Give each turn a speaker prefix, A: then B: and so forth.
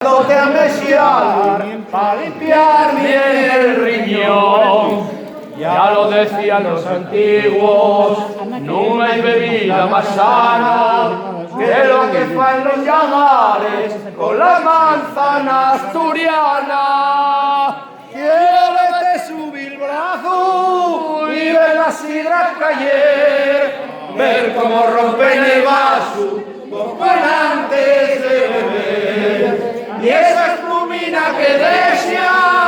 A: Te a mesiar para limpiarme el riñón. Ya lo decían los antiguos, no hay bebida más sana que lo que fan los llamares con la manzana asturiana. Quiero te subir el brazo y ver la sidra caer, ver cómo rompen el vaso poco antes de beber. Y esa espumina que desea